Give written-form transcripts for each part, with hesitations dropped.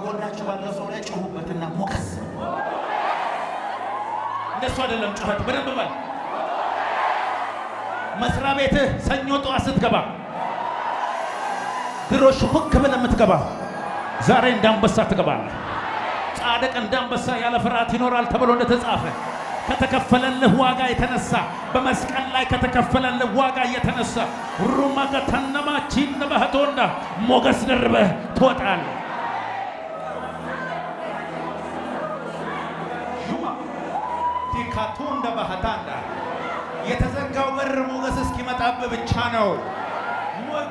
ከጎናችሁ ባለው ሰው ላይ ጮሁበትና ሞገስ። እንደሱ አይደለም ጩኸት፣ በደንብ በል። መስሪያ ቤትህ ሰኞ ጠዋት ስትገባ ድሮ ሹክ ብለህ የምትገባ ዛሬ እንዳንበሳ ትገባለህ። ጻድቅ እንዳንበሳ ያለ ፍርሃት ይኖራል ተብሎ እንደተጻፈ ከተከፈለልህ ዋጋ የተነሳ በመስቀል ላይ ከተከፈለልህ ዋጋ የተነሳ ሩማጋ ተነማቺን በህቶንዳ ሞገስ ደርበህ ትወጣለህ። ሹማ ዲካቶንዳ ባህታንዳ የተዘጋው በር ሞገስ እስኪመጣብህ ብቻ ነው።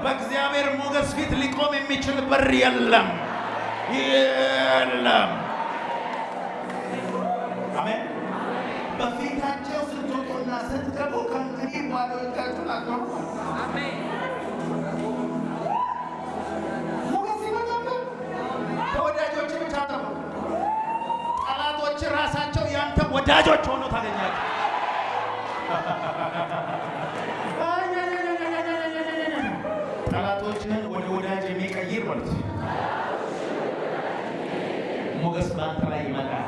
በእግዚአብሔር ሞገስ ፊት ሊቆም የሚችል በር የለም የለም። አሜን። በፊታቸው ስትወጡና ስትገቡ ከእንግዲህ ባዶቻችሁን አትገቡ። አሜን። ሞገስ ይመጣብህ። ከወዳጆች ብቻ ጠፉ። ጠላቶች ራሳቸው ያንተ ወዳጆች ሆነው ታገኛለህ። ጠላቶችህን ወደ ወዳጅ የሚቀይር ማለት ነው። ሞገስ በአንተ ላይ ይመጣል።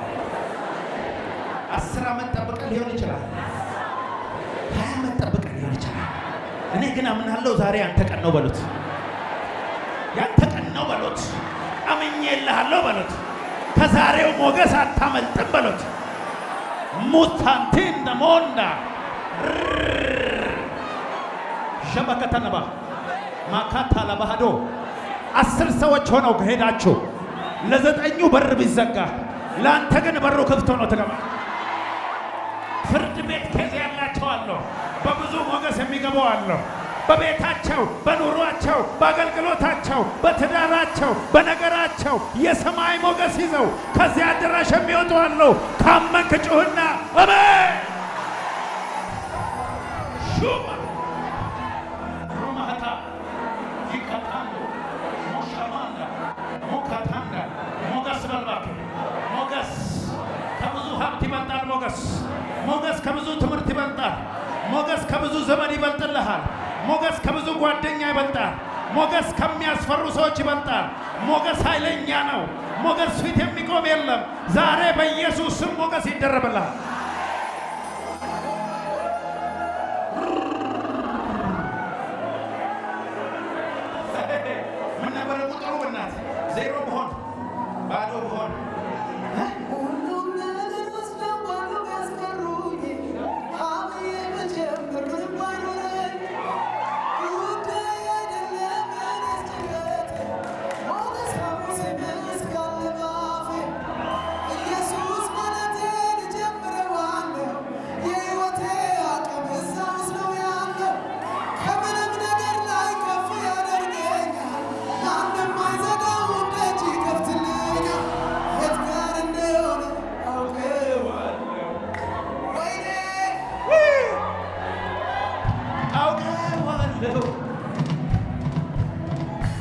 10 ዓመት ጠብቀህ ሊሆን ይችላል። 20 ዓመት ጠብቀህ ሊሆን ይችላል። እኔ ግን አምናለሁ ዛሬ ያንተ ቀን ነው በሉት። ያንተ ቀን ነው በሉት። አምኜልሃለሁ በሉት። ከዛሬው ሞገስ አታመልጥም በሉት። ሙታንቲን ደሞንዳ ሸበከተነባ ማካታ ለባህዶ 10 ሰዎች ሆነው ከሄዳችሁ ለ9ኙ በር ቢዘጋ ለአንተ ግን በሩ ክፍት ሆኖ ትገባ። ፍርድ ቤት ኬዝ ያላቸው አሉ። በብዙ ሞገስ የሚገቡ አሉ። በቤታቸው፣ በኑሯቸው፣ በአገልግሎታቸው፣ በትዳራቸው፣ በነገራቸው የሰማይ ሞገስ ይዘው ከዚያ አዳራሽ የሚወጡ አሉ። ካመንክ ጩህና አሜን። ሹማ ሩማታ ይካታንዶ ሙሻማንዳ ሙካታንዳ ሞገስ በልባክ ሞገስ ከብዙ ሀብት ይበልጣል። ሞገስ ከብዙ ትምህርት ይበልጣል። ሞገስ ከብዙ ዘመን ይበልጥልሃል። ሞገስ ከብዙ ጓደኛ ይበልጣል። ሞገስ ከሚያስፈሩ ሰዎች ይበልጣል። ሞገስ ኃይለኛ ነው። ሞገስ ፊት የሚቆም የለም። ዛሬ በኢየሱስ ስም ሞገስ ይደረብልሃል። ምን ነበረ ቁጥሩ? በእናት 0 ብሆን ባዶ ብሆን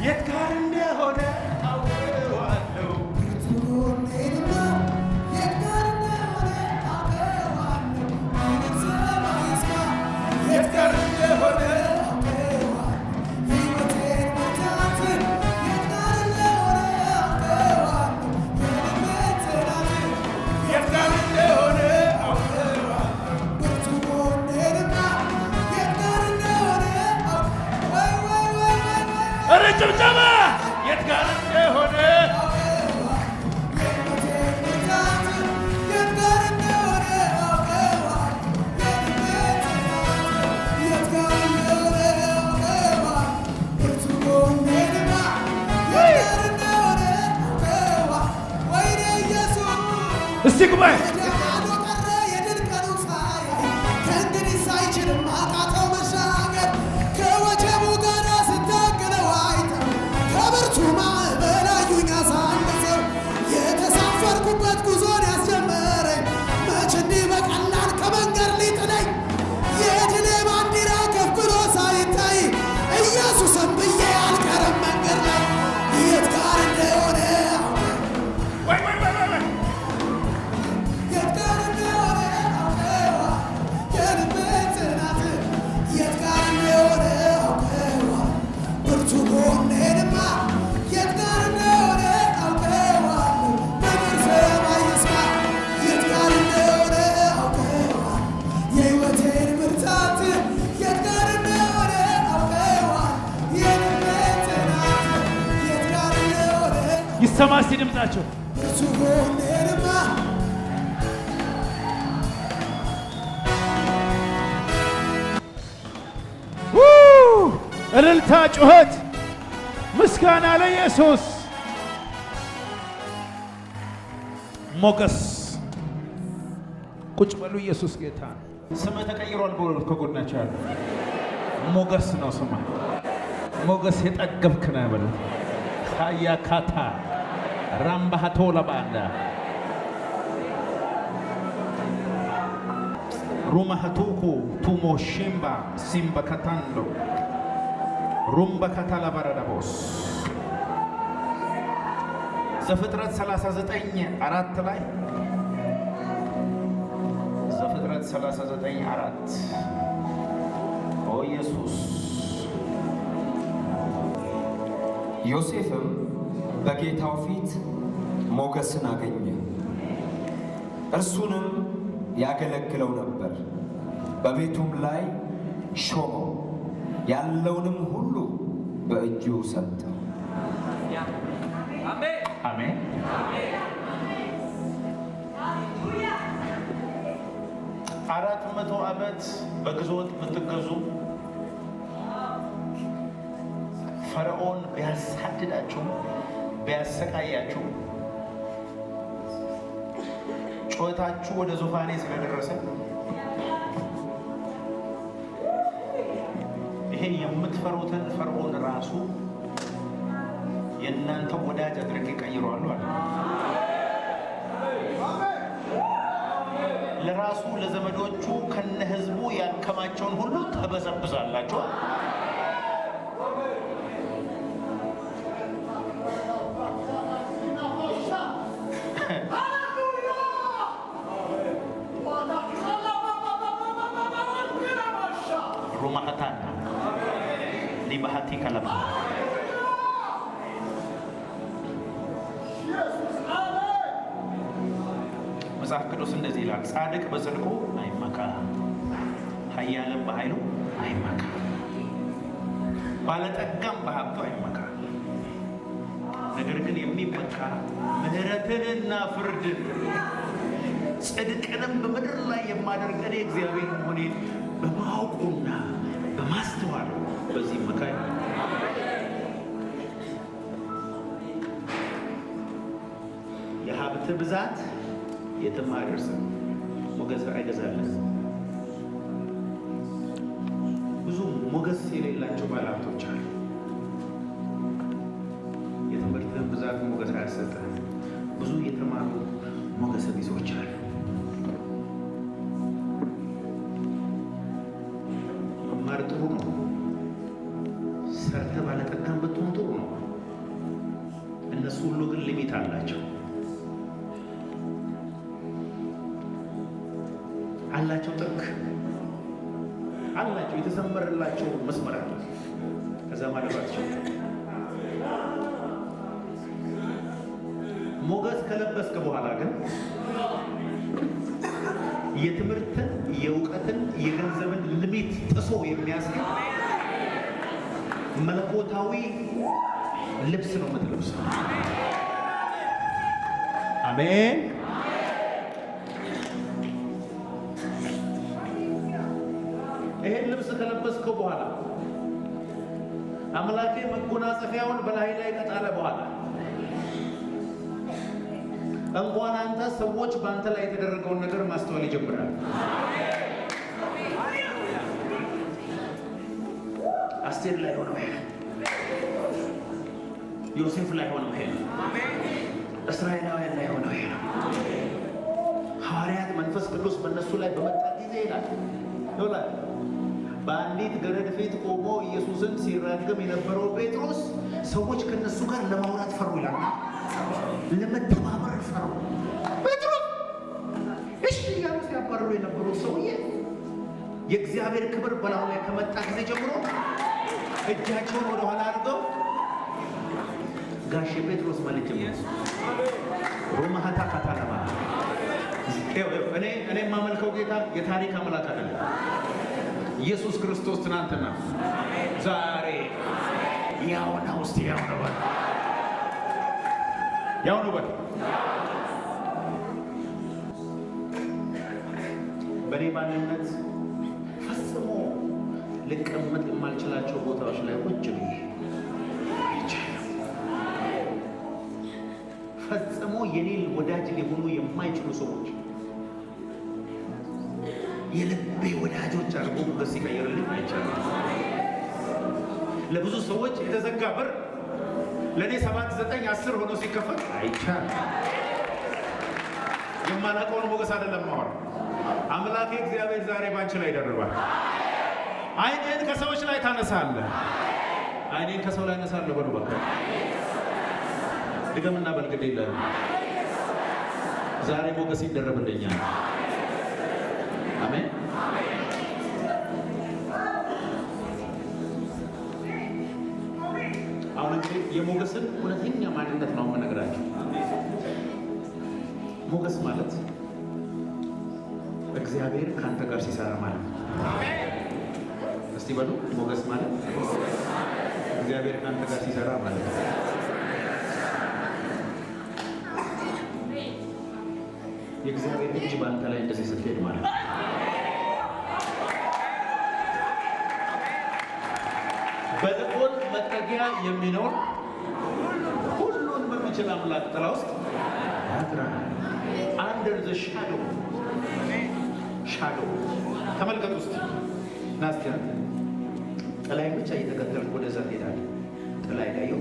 የት ጋር እንደሆነ አውቀዋለሁ። የት ጋር እንደሆነ ጭብጨባ የት ጋር እንደሆነ እስቲ ጉባኤ ይሰማ እስቲ ድምፃቸው። እልልታ፣ ጩኸት፣ ምስጋና ለኢየሱስ። ሞገስ ቁጭ በሉ። ኢየሱስ ጌታ። ስምህ ተቀይሯል። ከጎናቸው ያለ ሞገስ ነው ስምህ። ሞገስ የጠገብክ ነህ በሉ። ካያካታ ራምባሃቶ ለባንዳ ሩማሃቱኩ ቱሞ ሽምባ ሲምባ ካታንዶ ሩምባ ካታላ ባራዳቦስ ዘፍጥረት 39:4 ላይ ዘፍጥረት 39:4 ኦ ኢየሱስ። ዮሴፍም በጌታው ፊት ሞገስን አገኘ፣ እርሱንም ያገለግለው ነበር። በቤቱም ላይ ሾመው፣ ያለውንም ሁሉ በእጁ ሰጠው። አሜን። 400 ዓመት በግዞት የምትገዙ ፈርዖን ቢያሳድዳችሁ ቢያሰቃያችሁ ጩኸታችሁ ወደ ዙፋኔ ስለደረሰ ይሄ የምትፈሩትን ፈርዖን ራሱ የእናንተ ወዳጅ አድርጌ ቀይሯለሁ አለ። ለራሱ ለዘመዶቹ ከነ ህዝቡ ያከማቸውን ሁሉ ተበዘብዛላችሁ። ሩማሃታና ሊባሃቲ ከለማ መጽሐፍ ቅዱስ እንደዚህ ይላል፣ ጻድቅ በጽድቁ አይመካ፣ ኃያልም በኃይሉ አይመካ፣ ባለጠጋም በሀብቱ አይመካ። ነገር ግን የሚመካ ምሕረትንና ፍርድን ጽድቅንም በምድር ላይ የማደርግ እኔ እግዚአብሔር መሆኔን በማወቁና በማስተዋሉ በዚህ መካ። የሀብት ብዛት የትም አይደርስም፣ ሞገስ አይገዛልህ። ብዙ ሞገስ የሌላቸው ባለሀብቶች አሉ። የትምህርትህን ብዛት ሞገስ አያሰጥህም። ብዙ የተማሩ ሞገስ ቢሶች አሉ። መማር ጥሩ ነው። ሰርተህ ባለጠጋም ብትሆን ጥሩ ነው። እነሱ ሁሉ ግን ሊሚት አላቸው ጥግ አላቸው፣ የተሰመረላቸው መስመር አለ። ከዛ ማለፋቸው ሞገስ ከለበስክ በኋላ ግን የትምህርትን፣ የእውቀትን፣ የገንዘብን ሊሚት ጥሶ የሚያስገኝ መለኮታዊ ልብስ ነው የምትለብሰው። አሜን። ይሄን ልብስ ከለበስከው በኋላ አምላኬ መጎናጸፊያውን በላይ ላይ ከጣለ በኋላ እንኳን አንተ ሰዎች በአንተ ላይ የተደረገውን ነገር ማስተዋል ይጀምራል። አስቴር ላይ ሆነው ሄደ፣ ዮሴፍ ላይ ሆነው ሄደ፣ እስራኤላውያን ላይ ሆነው ሄደ። ሐዋርያት መንፈስ ቅዱስ በእነሱ ላይ በመጣ ጊዜ ይላል በአንዲት ገረድ ፊት ቆሞ ኢየሱስን ሲራገም የነበረው ጴጥሮስ ሰዎች ከነሱ ጋር ለማውራት ፈሩ ይላል። ለመተባበር ፈሩ። ጴጥሮስ እሺ እያሉ ሲያባርሩ የነበሩት ሰውዬ የእግዚአብሔር ክብር በላዩ ላይ ከመጣ ጊዜ ጀምሮ እጃቸውን ወደኋላ አድርገው ጋሼ ጴጥሮስ ማለት ጀምሮ ሮማሃታ ካታለማ እኔ የማመልከው ጌታ የታሪክ አምላክ አይደለም። ኢየሱስ ክርስቶስ ትናንትና ዛሬ ያው ነው። እስቲ ያው ነው። ያው ነው በል። በኔ ማንነት ፈጽሞ ልቀመጥ የማልችላቸው ቦታዎች ላይ ቁጭ ብዬ ፈጽሞ የኔን ወዳጅ ሊሆኑ የማይችሉ ሰዎች የልቤ ወዳጆች አድርጎ ሞገስ ሲቀይርልኝ አይቻልም። ለብዙ ሰዎች የተዘጋ በር ለእኔ 7፣ 9፣ 10 ሆኖ ሲከፈት አይቻልም። የማላውቀውን ሞገስ አይደለም ማወራ። አምላኬ እግዚአብሔር ዛሬ ባንቺ ላይ ይደርባል። አይኔን ከሰዎች ላይ ታነሳለህ። አይኔን ከሰው ላይ አነሳለሁ በሉ በቃ ድገምና በልግድ ይላል። ዛሬ ሞገስ ይደረብልኛል። አሜን። አሁን እንግዲህ የሞገስን እውነተኛ ማንነት ነው የምነግራችሁ። ሞገስ ማለት እግዚአብሔር ካንተ ጋር ሲሰራ ማለት ነው። እስቲ በሉ ሞገስ ማለት እግዚአብሔር ካንተ ጋር ሲሰራ ማለት ነው። የእግዚአብሔር እጅ ባንተ ላይ እንደዚህ ስትሄድ ማለት ነው። በልቦን መጠጊያ የሚኖር ሁሉን በሚችል አምላክ ጥላ ውስጥ ያድራል። አንደር ዘ ሻዶ ተመልከቱ ውስጥ ናስቲያ ጥላይ ብቻ እየተከተልኩ ወደዛ ትሄዳለህ። ጥላይ ዳየው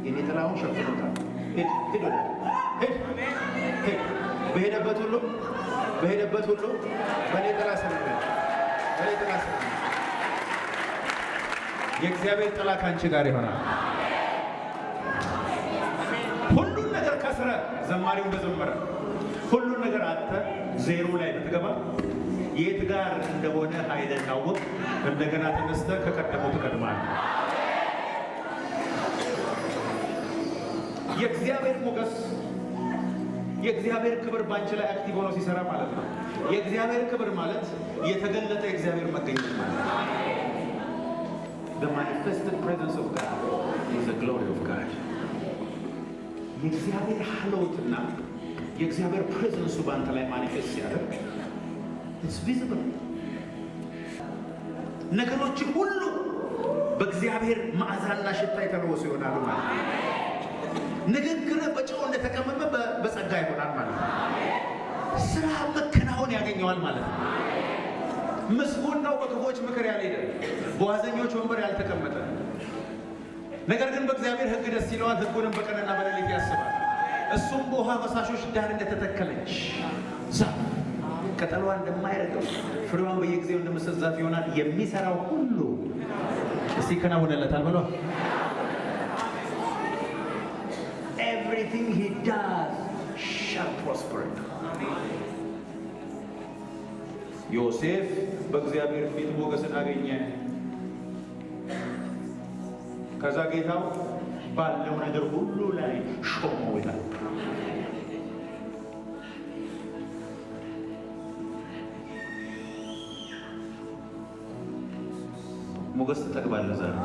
የኔ ጥላውን ሸፍኖታል። ሄድ ወደ ሄድ በሄደበት ሁሉ በእኔ ጥላ ስር የእግዚአብሔር ጥላ ከአንቺ ጋር ይሆናል። ሁሉን ነገር ከስረ ዘማሪው እንደዘመረ ሁሉን ነገር አጥተ ዜሮ ላይ ብትገባ የት ጋር እንደሆነ ኃይልን ታወቅ። እንደገና ተነስተ ከቀደመው ትቀድማለህ። የእግዚአብሔር ሞገስ የእግዚአብሔር ክብር ባንቺ ላይ አክቲቭ ሆኖ ሲሰራ ማለት ነው። የእግዚአብሔር ክብር ማለት የተገለጠ የእግዚአብሔር መገኘት ማለት ነው። The manifested presence of God is the glory of God. የእግዚአብሔር ሀልዎትና የእግዚአብሔር ፕሬዘንሱ ባንተ ላይ ማኒፌስት ሲያደርግ it's visible። ነገሮች ሁሉ በእግዚአብሔር መዓዛና ሽታ የተለወሱ ይሆናሉ ማለት ነው። ንግግር በጨው እንደተቀመመ በጸጋ ይሆናል ማለት ነው። ስራ መከናወን ያገኘዋል ማለት ነው። ምስጉን ነው በክፎች ምክር ያልሄደ፣ በዋዘኞች ወንበር ያልተቀመጠ፣ ነገር ግን በእግዚአብሔር ሕግ ደስ ይለዋል፣ ሕጉንም በቀንና በሌሊት ያስባል። እሱም በውሃ ፈሳሾች ዳር እንደተተከለች ዛፍ ቅጠሏ እንደማይረግፍ ፍሬዋን በየጊዜው እንደምትሰጥ ዛፍ ይሆናል። የሚሰራው ሁሉ እስቲ ይከናወንለታል ብሎ everything he does shall prosper። ዮሴፍ በእግዚአብሔር ፊት ሞገስን አገኘ። ከዛ ጌታው ባለው ነገር ሁሉ ላይ ሾመው ይላል። ሞገስ ትጠግባለህ ዛሬ።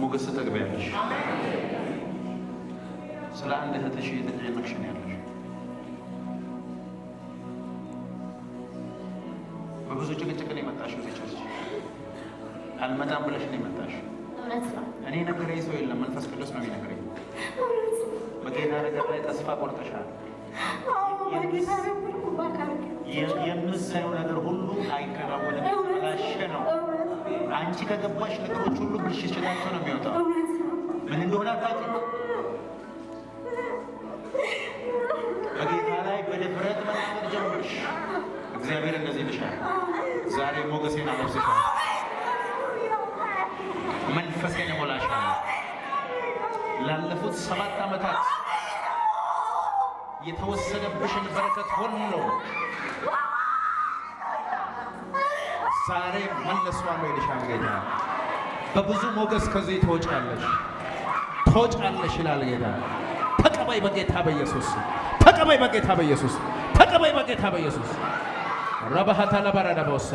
ሞገስ ትጠግቢያለሽ። ስለ አንድ እህትሽ እየተጨነቅሽ ነው ያለሽ። በብዙ ጭቅጭቅ ነው የመጣሽው እዚህ ቸርች። አልመጣም ብለሽ ነው የመጣሽው። እኔ ነገረኝ ሰው የለም፣ መንፈስ ቅዱስ ነው የሚነግረኝ። በጌታ ነገር ላይ ተስፋ ቆርጠሻል። የምትሰሪው ነገር ሁሉ አይከናወንም፣ ተበላሸ ነው። አንቺ ከገባሽ ነገሮች ሁሉ ብልሽታቸው ነው የሚወጣው። ምን እንደሆነ አታውቂም። በጌታ ላይ በድፍረት መናገር ጀምርሽ። እግዚአብሔር እንደዚህ ይልሻል፣ ዛሬ ሞገሴን አለብስሻል፣ መንፈሴን እሞላሻለሁ። ላለፉት 7 ዓመታት የተወሰደብሽን በረከት ሁሉ ዛሬ መለሷለሁ ይልሻል ጌታ። በብዙ ሞገስ ከዚህ ትወጫለሽ ይላል ጌታ። ተቀበይ በጌታ በኢየሱስ፣ ተቀበይ በጌታ በኢየሱስ፣ ተቀበይ በጌታ በኢየሱስ። ረባሃታ ለበረዳ በወሳ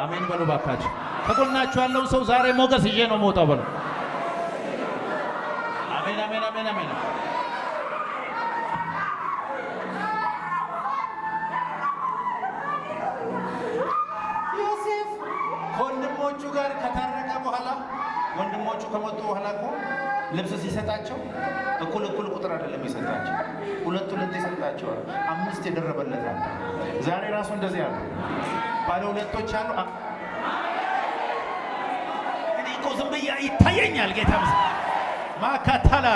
አሜን በሉ ባካችሁ። ከጎናችሁ ያለው ሰው ዛሬ ሞገስ ይዤ ነው የምወጣው በሉ። አሜን አሜን አሜን አሜን። ዮሴፍ ከወንድሞቹ ጋር ከታረቀ በኋላ ወንድሞቹ ከመጡ በኋላ እኮ ልብስ ሲሰጣቸው እኩል ቁጥር አይደለም የሰጣቸው፣ ሁለት የሰጣቸዋል፣ 5 የደረበለታል። ዛሬ ራሱ እንደዚህ አለ። ባለ ሁለቶች አሉ። እኔ እኮ ዝም ብዬ ይታየኛል። ጌታ ምስክር ማካታላ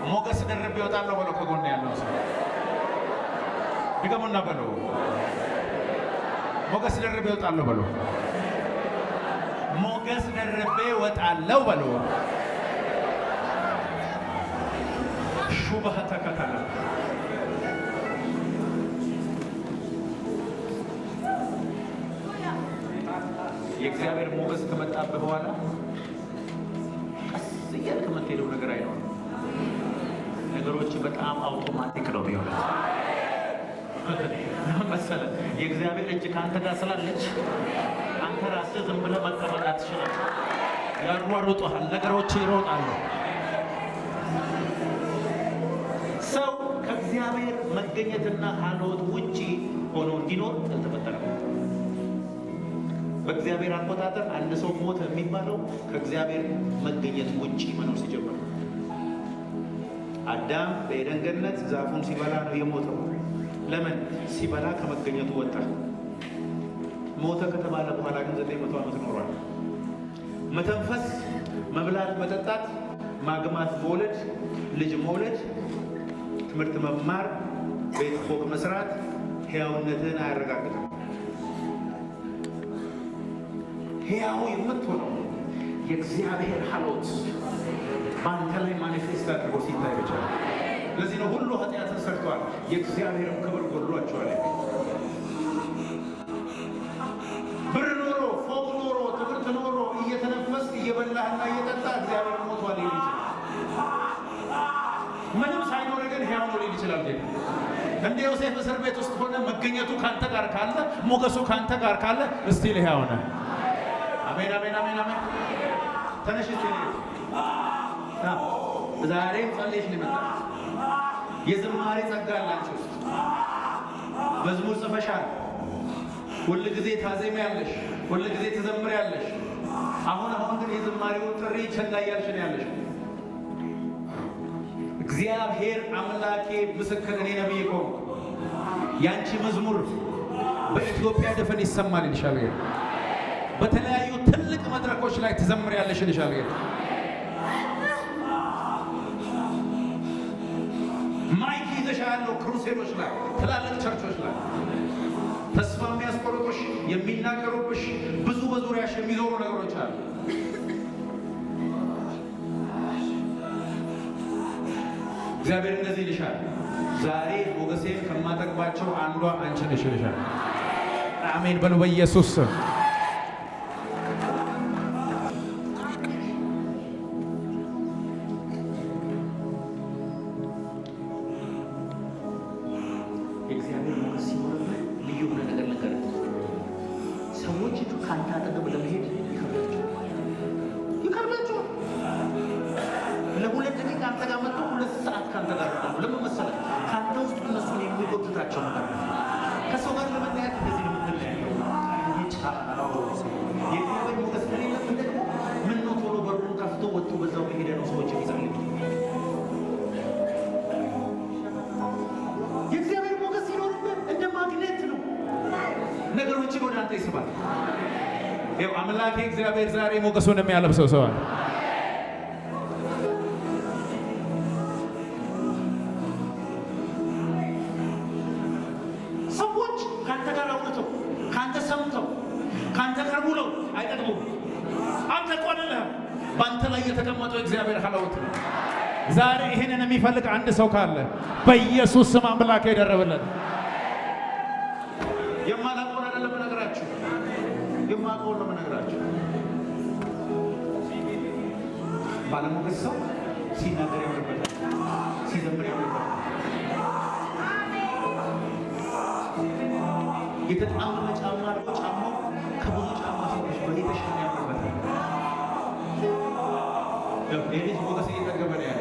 ሞገስ ደርቤ እወጣለሁ በለው። ከጎን ያለው ሰው ድገሙና በለው። ሞገስ ደርቤ እወጣለሁ በለው። ሞገስ ደርቤ እወጣለሁ በለው። ሹባህ ተከተለ። የእግዚአብሔር ሞገስ ከመጣብህ በኋላ ቀስ እያልክ የምትሄደው ነገር አይኖርም። ነገሮች በጣም አውቶማቲክ ነው የሚሆነው። መሰለ የእግዚአብሔር እጅ ከአንተ ጋር ስላለች አንተ ራስህ ዝም ብለህ መቀመጥ አትችልም። ያሯሩጡሃል፣ ነገሮች ይሮጣሉ። ሰው ከእግዚአብሔር መገኘትና ሀልወት ውጪ ሆኖ እንዲኖር አልተፈጠረም። በእግዚአብሔር አቆጣጠር አንድ ሰው ሞተ የሚባለው ከእግዚአብሔር መገኘት ውጪ መኖር ሲጀምር። አዳም በኤደን ገነት ዛፉን ሲበላ ነው የሞተው። ለምን? ሲበላ ከመገኘቱ ወጣ። ሞተ ከተባለ በኋላ ግን 900 ዓመት ኖሯል። መተንፈስ፣ መብላት፣ መጠጣት፣ ማግማት፣ መውለድ፣ ልጅ መውለድ፣ ትምህርት መማር፣ ቤት ፎቅ መስራት ሕያውነትን አያረጋግጥም። ሕያው የምትሆነው የእግዚአብሔር ሀልወት በአንተ ላይ ማኒፌስት አድርጎ ሲታይ ብቻ። ለዚህ ነው ሁሉ ኃጢአትን ሰርተዋል፣ የእግዚአብሔርም ክብር ጎድሏቸዋል። ብር ኖሮ፣ ፎቅ ኖሮ፣ ትምህርት ኖሮ እየተነፈስ እየበላህና እየጠጣ እግዚአብሔር ሞቷል ሊል ይችላል። ምንም ሳይኖር ግን ሕያው ነው ሊል ይችላል። እንደ ዮሴፍ እስር ቤት ውስጥ ሆነ መገኘቱ ካንተ ጋር ካለ፣ ሞገሱ ካንተ ጋር ካለ እስቲል ሕያው ነህ። አሜን አሜን አሜን አሜን። ተነሽ እስቲ ዛሬም ጸልየሽ ነው የመጣሽ። የዝማሬ ጸጋ አላችሁ። መዝሙር ጽፈሻል። ሁል ጊዜ ታዜሚያለሽ፣ ሁል ጊዜ ትዘምሪያለሽ። አሁን ግን የዝማሬውን ጥሪ ቸላ እያልሽ ነው ያለሽ። እግዚአብሔር አምላኬ ምስክር፣ እኔ ነብይ ቆምኩ። ያንቺ መዝሙር በኢትዮጵያ ደፈን ይሰማል ይልሻል። በተለያዩ ትልቅ መድረኮች ላይ ትዘምሪያለሽ ይልሻል። ማይክ ይዘሻለሁ ክሩሴዶች ላይ፣ ትላልቅ ቸርቾች ላይ ተስፋ የሚያስቆርጡሽ የሚናገሩብሽ ብዙ በዙሪያሽ የሚዞሩ ነገሮች አሉ። እግዚአብሔር እንደዚህ ይልሻል፣ ዛሬ ሞገሴን ከማጠግባቸው አንዷ አንቺ ነሽ ይልሻል። አሜን በሉ በኢየሱስ ስም። የእግዚአብሔር ሞገስ ሲሆንብህ ልዩ የሆነ ነገር ነገር ሰዎች ከአንተ አጠገብ ለመሄድ ይከብዳቸዋል። ለሁለት ደቂቃ አንተ ጋር መጥተው 2 ሰዓት ከአንተ ጋር ነው። ለምን መሰለህ? ከአንተ ውስጥ እነሱን የሚጎትታቸው ነገር ከሰው ጋር ለመለያየት እንደዚህ ነው የምትለያየው። የእግዚአብሔር ሞገስ ከሌለብህ ደግሞ ምነው ቶሎ በሩን ከፍቶ ወጥቶ በዛው መሄደ ነው ሰዎች የሚጸልዩት። የእግዚአብሔር ሞገስ ሲኖርብህ እንደ ማግኔት ነው፣ ነገሮችን ወደ አንተ ይስባል። ይኸው አምላኬ እግዚአብሔር ዛሬ ሞገሱን የሚያለብሰው ሰው አለ። ሰዎች ካንተ ጋር አውርተው ካንተ ሰምተው ካንተ ጋር ውለው አይጠቅሙም። አንተ ቆንለህ በአንተ ላይ የተቀመጠው እግዚአብሔር ሀልወት ነው። ዛሬ ይህንን የሚፈልግ አንድ ሰው ካለ በኢየሱስ ስም አምላክ ይደረብለት። የማላውቀውን አይደለም እነግራችሁ፣ የማውቀውን ነው የምነግራችሁ። ባለሞገስ ሰው ሲናገር ያምርበታል፣ ሲዘምር ያምርበታል። የተጣመመ ጫማ አድርጎ ጫማው ከብዙ ጫማ ሰዎች ይህ ልጅ ሞገስ እየጠገበ ነው ያለ